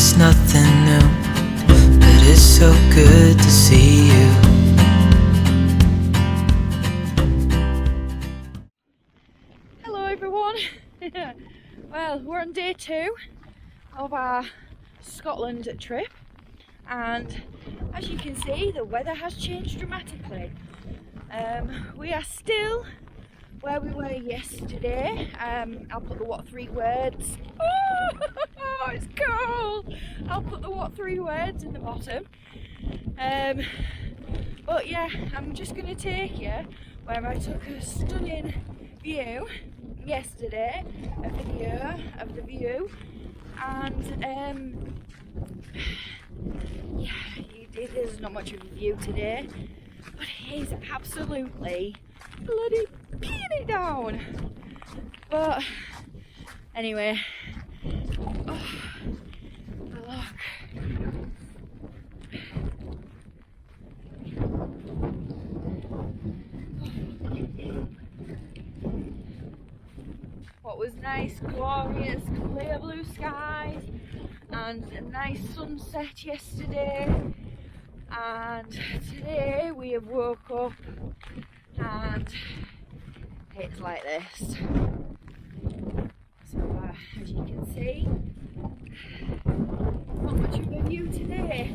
it's nothing new, but it's so good to see you. Hello everyone. Well, we're on day 2 of our Scotland trip, and as you can see the weather has changed dramatically. We are still where we were yesterday. I'll put the what 3 words. Oh, it's cold. I'll put the what 3 words in the bottom. But yeah, I'm just going to take you where I took a stunning view yesterday, a video of the view, and yeah, there's not much of a view today, but it is absolutely bloody peeing it down. But anyway, oh, look. What was nice, glorious, clear blue skies and a nice sunset yesterday, and today we have woke up and it's like this. So as you can see, not much of a view today.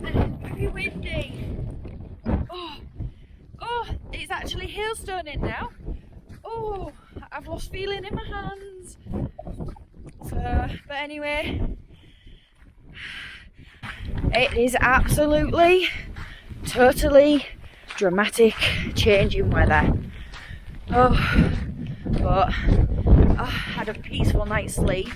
And it's very windy. Oh, it's actually hailstoning now. Oh, I've lost feeling in my hands. So, but anyway, it is absolutely, totally dramatic change in weather. Oh, but I had a peaceful night's sleep.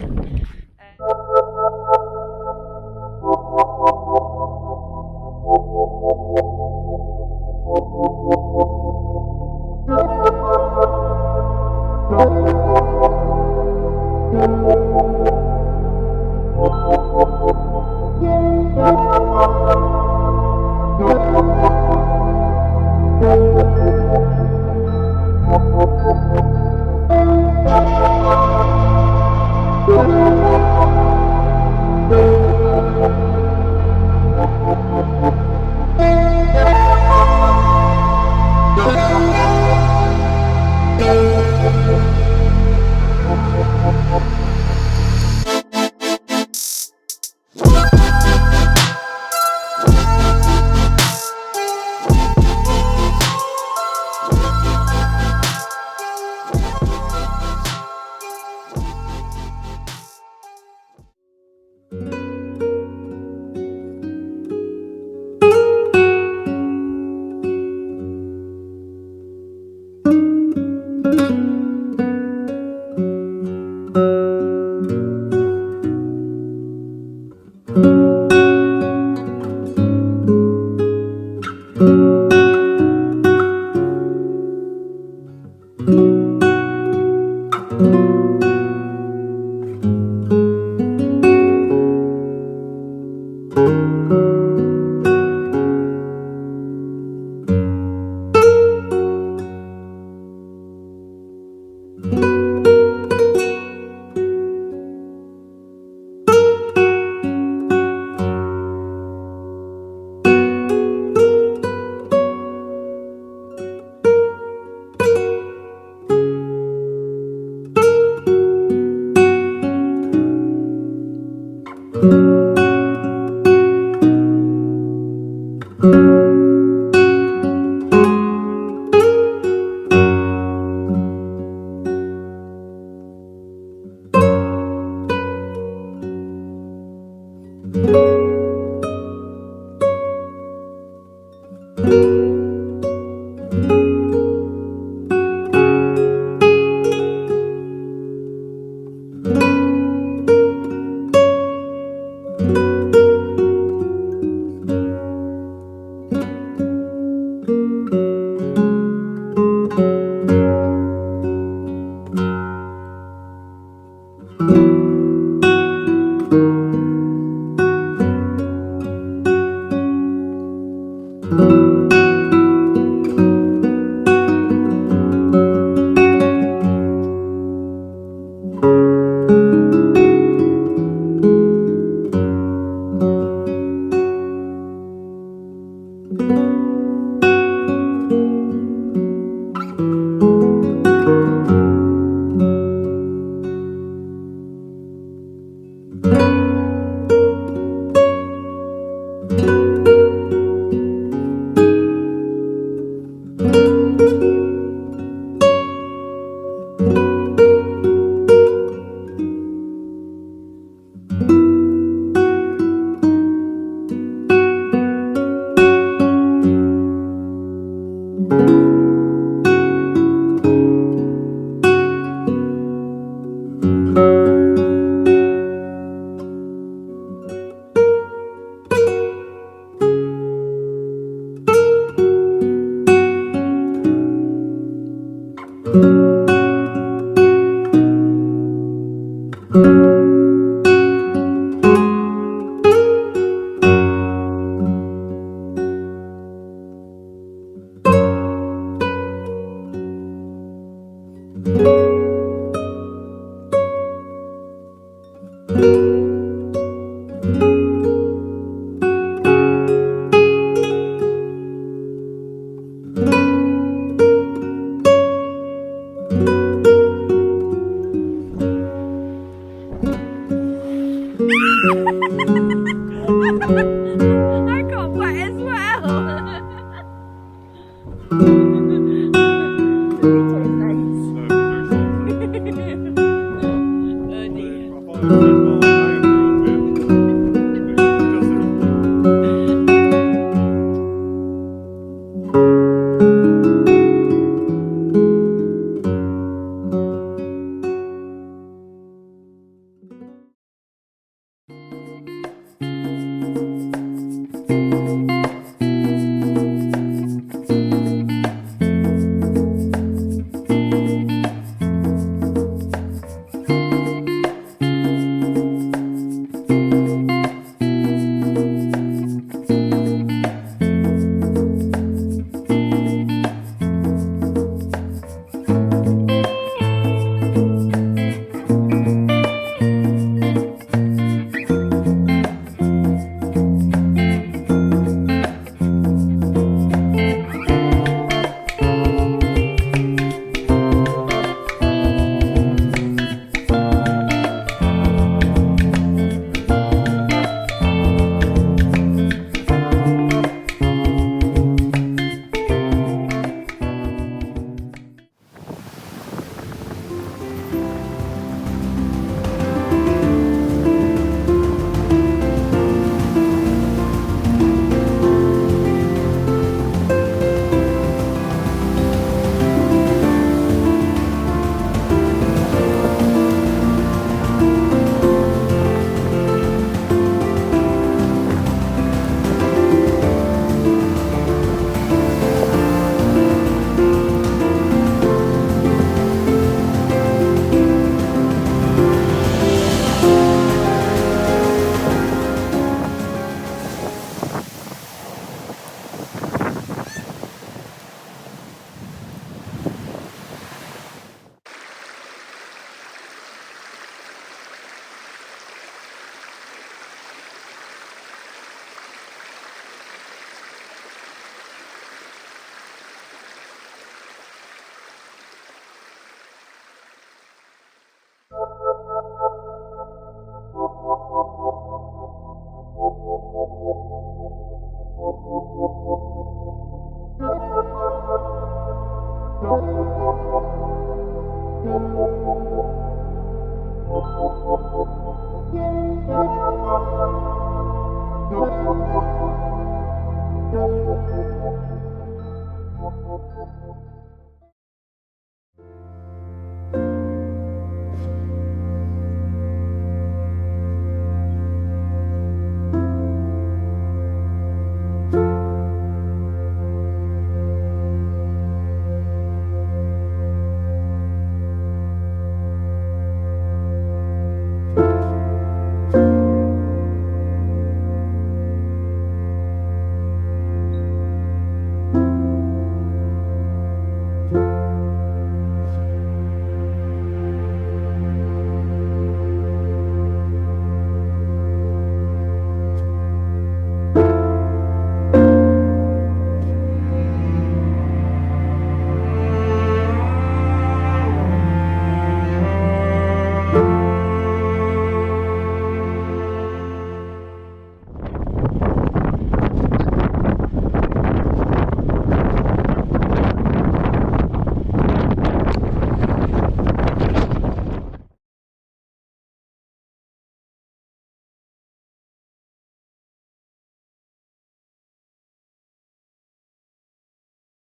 I got wet as well.